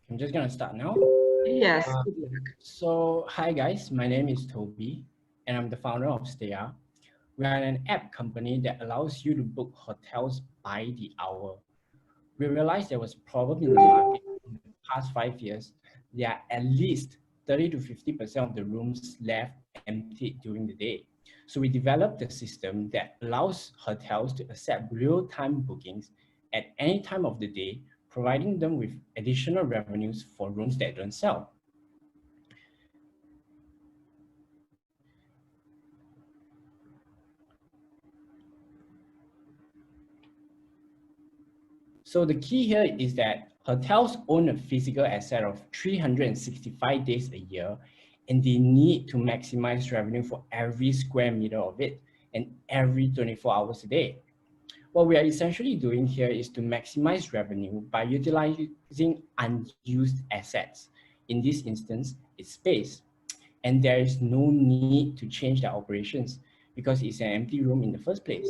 I'm just gonna start now. Yes. So hi guys, my name is Toby and I'm the founder of Stayr. We are an app company that allows you to book hotels by the hour. We realized there was a problem in the market in the past 5 years. There are at least 30 to 50% of the rooms left empty during the day. So we developed a system that allows hotels to accept real-time bookings at any time of the day, providing them with additional revenues for rooms that don't sell. So the key here is that hotels own a physical asset of 365 days a year, and they need to maximize revenue for every square meter of it and every 24 hours a day. What we are essentially doing here is to maximize revenue by utilizing unused assets. In this instance, it's space. And there is no need to change their operations because it's an empty room in the first place.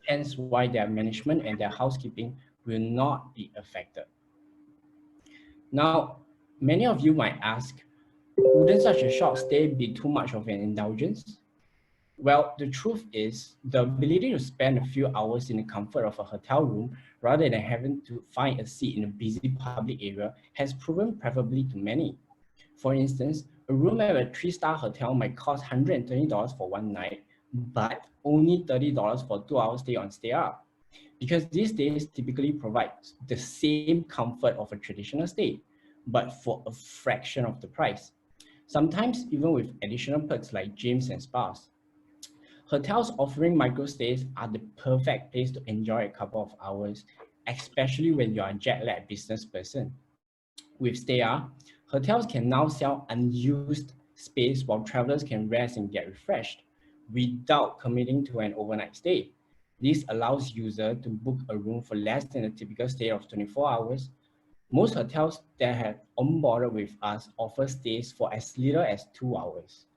Hence why their management and their housekeeping will not be affected. Now, many of you might ask, wouldn't such a short stay be too much of an indulgence? Well, the truth is, the ability to spend a few hours in the comfort of a hotel room rather than having to find a seat in a busy public area has proven preferably to many. For instance, a room at a 3-star hotel might cost $120 for one night, but only $30 for 2 hours stay on Stayr. Because these days typically provide the same comfort of a traditional stay, but for a fraction of the price. Sometimes even with additional perks like gyms and spas. Hotels offering micro stays are the perfect place to enjoy a couple of hours, especially when you're a jet-lagged business person. With Stayr, hotels can now sell unused space while travelers can rest and get refreshed without committing to an overnight stay. This allows users to book a room for less than a typical stay of 24 hours. Most hotels that have onboarded with us offer stays for as little as 2 hours.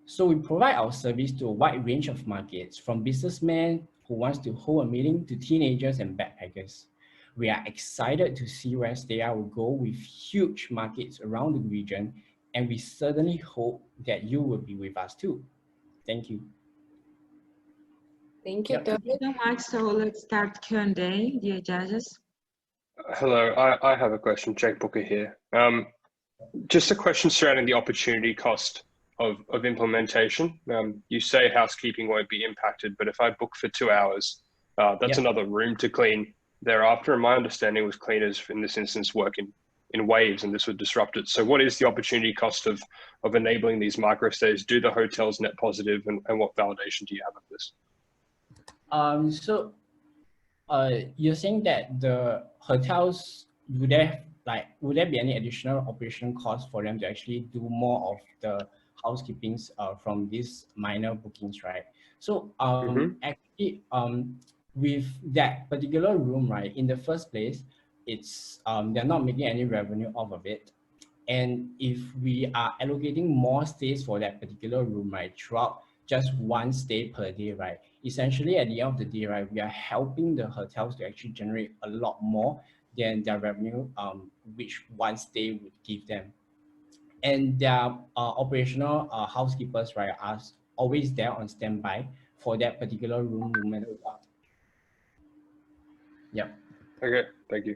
So we provide our service to a wide range of markets, from businessmen who wants to hold a meeting to teenagers and backpackers. We are excited to see where Stayr will go with huge markets around the region, and we certainly hope that you will be with us too. Thank you. Thank you, Thank you so much. So let's start Q&A, dear judges. Hello, I have a question, Jake Booker here. Just a question surrounding the opportunity cost of implementation. You say housekeeping won't be impacted, but if I book for 2 hours, that's another room to clean thereafter. And my understanding was cleaners in this instance work in waves, and this would disrupt it. So what is the opportunity cost of enabling these micro stays? Do the hotels net positive, and what validation do you have of this? You're saying that the hotels, would there be any additional operation costs for them to actually do more of the housekeepings from these minor bookings, right? So actually, with that particular room, right, in the first place, it's they're not making any revenue off of it. And if we are allocating more stays for that particular room, right, throughout just one stay per day, right, essentially at the end of the day, right, we are helping the hotels to actually generate a lot more than their revenue, which one stay would give them. And their operational housekeepers, right, are always there on standby for that particular room, no matter what. Yep. Okay, thank you.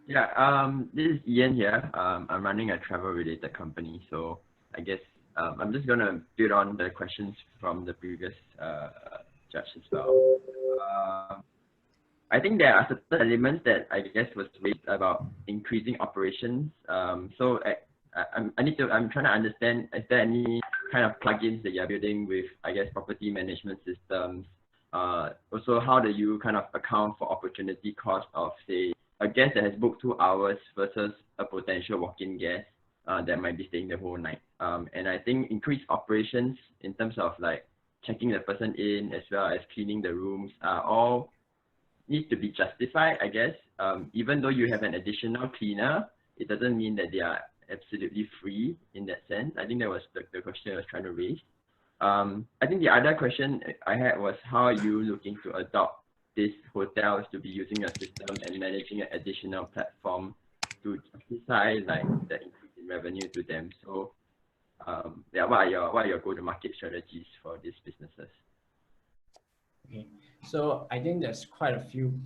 Yeah, this is Ian here. I'm running a travel-related company, so I guess I'm just gonna build on the questions from the previous judge as well. I think there are certain elements that I guess was raised about increasing operations. I'm trying to understand, is there any kind of plugins that you're building with, I guess, property management systems? Also, how do you kind of account for opportunity cost of, say, a guest that has booked 2 hours versus a potential walk-in guest that might be staying the whole night? And I think increased operations in terms of like checking the person in as well as cleaning the rooms are all need to be justified, I guess. Even though you have an additional cleaner, it doesn't mean that they are absolutely free in that sense. I think that was the question I was trying to raise. I think the other question I had was, how are you looking to adopt these hotels to be using your system and managing an additional platform to justify like the increase in revenue to them. So yeah, what are your go-to-market strategies for these businesses? Okay, so I think there's quite a few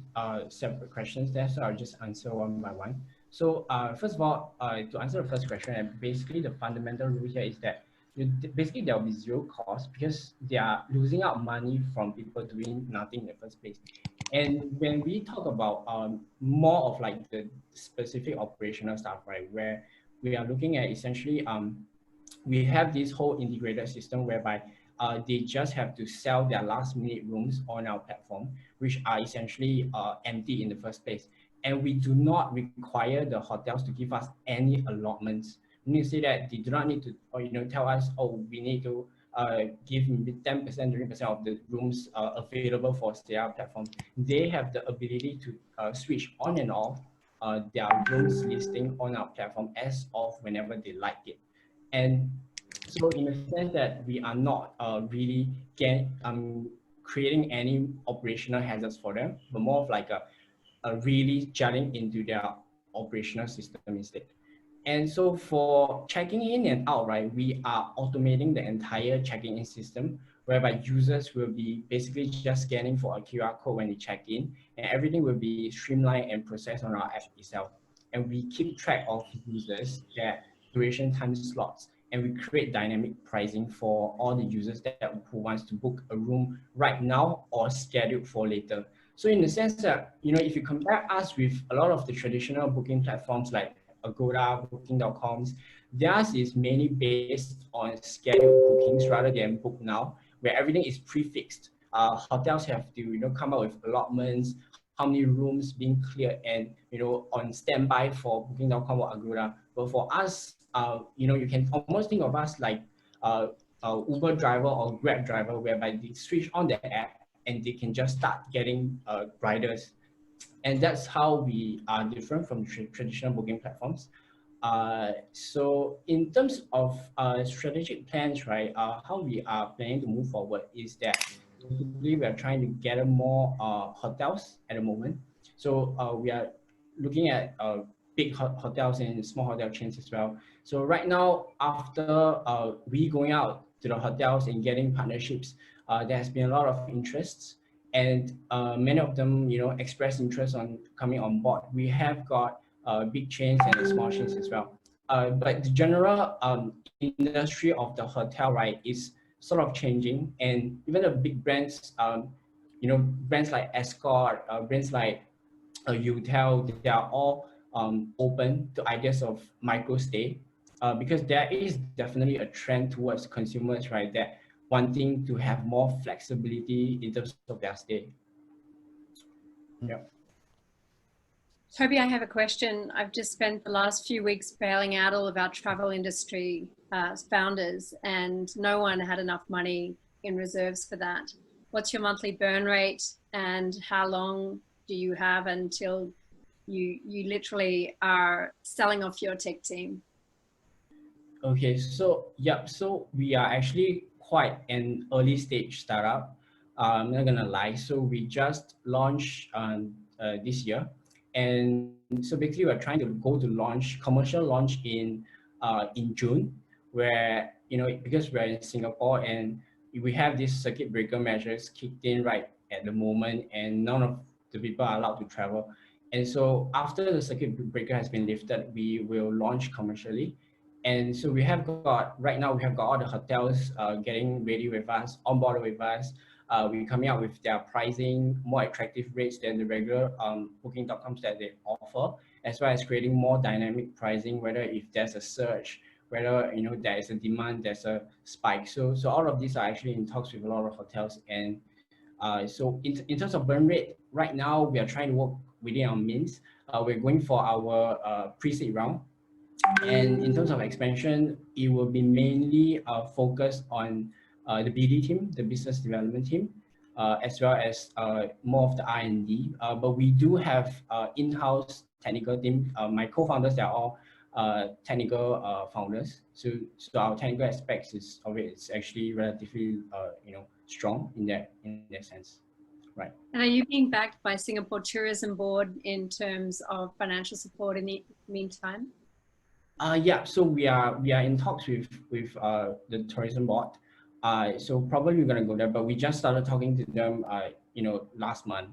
separate questions there, so I'll just answer one by one. So first of all, to answer the first question, basically the fundamental rule here is that basically there will be zero cost because they are losing out money from people doing nothing in the first place. And when we talk about more of like the specific operational stuff, right, where we are looking at essentially we have this whole integrated system whereby they just have to sell their last minute rooms on our platform, which are essentially empty in the first place. And we do not require the hotels to give us any allotments. We need to say that they do not need to, or, tell us, oh, we need to give 10%, 20% of the rooms available for Stayr platform. They have the ability to switch on and off their rooms listing on our platform as of whenever they like it. And so in the sense that we are not really creating any operational hazards for them, but more of like a really jutting into their operational system instead. And so for checking in and out, right, we are automating the entire checking in system whereby users will be basically just scanning for a QR code when they check in, and everything will be streamlined and processed on our app itself. And we keep track of users, their duration time slots, and we create dynamic pricing for all the users who wants to book a room right now or scheduled for later. So in the sense that, if you compare us with a lot of the traditional booking platforms like Agoda, Booking.coms, theirs is mainly based on scheduled bookings rather than book now, where everything is prefixed. Hotels have to, come up with allotments, how many rooms being cleared and, on standby for Booking.com or Agoda. But for us, you can almost think of us like Uber driver or Grab driver, whereby they switch on the app and they can just start getting riders. And that's how we are different from traditional booking platforms. So in terms of strategic plans, right, how we are planning to move forward is that basically we are trying to gather more hotels at the moment. So we are looking at big hotels and small hotel chains as well. So right now, after we going out to the hotels and getting partnerships, there has been a lot of interests, and many of them, express interest on coming on board. We have got big chains and small chains as well. But the general industry of the hotel, right, is sort of changing, and even the big brands, brands like Escort, brands like Utel, they are all open to ideas of micro stay, because there is definitely a trend towards consumers, right, that wanting to have more flexibility in terms of their stay. Yeah. Toby, I have a question. I've just spent the last few weeks bailing out all of our travel industry founders, and no one had enough money in reserves for that. What's your monthly burn rate, and how long do you have until you literally are selling off your tech team? Okay, so yeah, so we are actually quite an early stage startup. I'm not gonna lie. So we just launched this year, and so basically we're trying to go to commercial launch in June, where because we're in Singapore and we have these circuit breaker measures kicked in right at the moment, and none of the people are allowed to travel. And so after the circuit breaker has been lifted, we will launch commercially. And so right now we have got all the hotels getting ready with us, on board with us. We're coming out with their pricing, more attractive rates than the regular booking.coms that they offer, as well as creating more dynamic pricing, whether if there's a surge, whether there is a demand, there's a spike. So all of these are actually in talks with a lot of hotels. And so in terms of burn rate, right now we are trying to work within our means. We're going for our pre-seed round. And in terms of expansion, it will be mainly focused on the BD team, the business development team, as well as more of the R&D. But we do have in-house technical team. My co-founders, they're all technical founders. So our technical aspects it's actually relatively strong in that sense. right? And are you being backed by Singapore Tourism Board in terms of financial support in the meantime? Yeah, so we are in talks with the tourism board. So probably we're gonna go there, but we just started talking to them. You know, last month.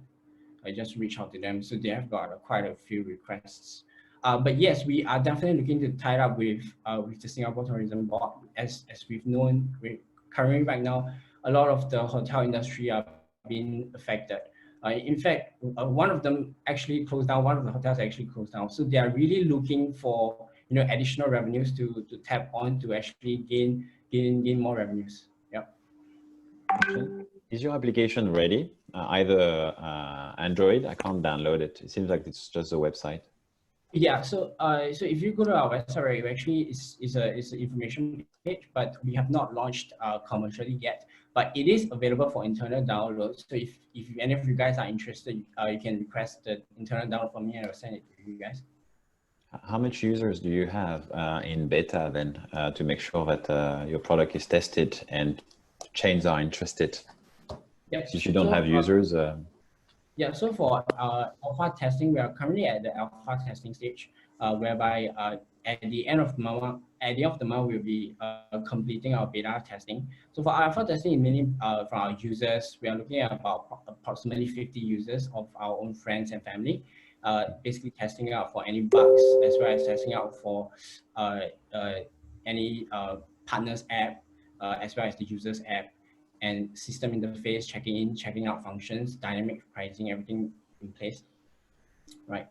I just reached out to them, so they have got quite a few requests. But yes, we are definitely looking to tie up with the Singapore Tourism Board. As we've known, currently right now, a lot of the hotel industry are being affected. In fact, one of them actually closed down. One of the hotels actually closed down. So they are really looking for additional revenues to tap on to actually gain more revenues. Yeah. Is your application ready? Either Android? I can't download it. It seems like it's just a website. Yeah. So if you go to our website, right, it actually is an information page, but we have not launched commercially yet. But it is available for internal download. So if any of you guys are interested, you can request the internal download from me, and I'll send it to you guys. How much users do you have in beta then to make sure that your product is tested and chains are interested? Yes. If you don't have users. Yeah, so for alpha testing, we are currently at the alpha testing stage, whereby at the end of the month, we'll be completing our beta testing. So for alpha testing, mainly for our users, we are looking at about approximately 50 users of our own friends and family, basically testing out for any bugs, as well as testing out for any partners app, as well as the users app, and system interface, checking in, checking out functions, dynamic pricing, everything in place, right?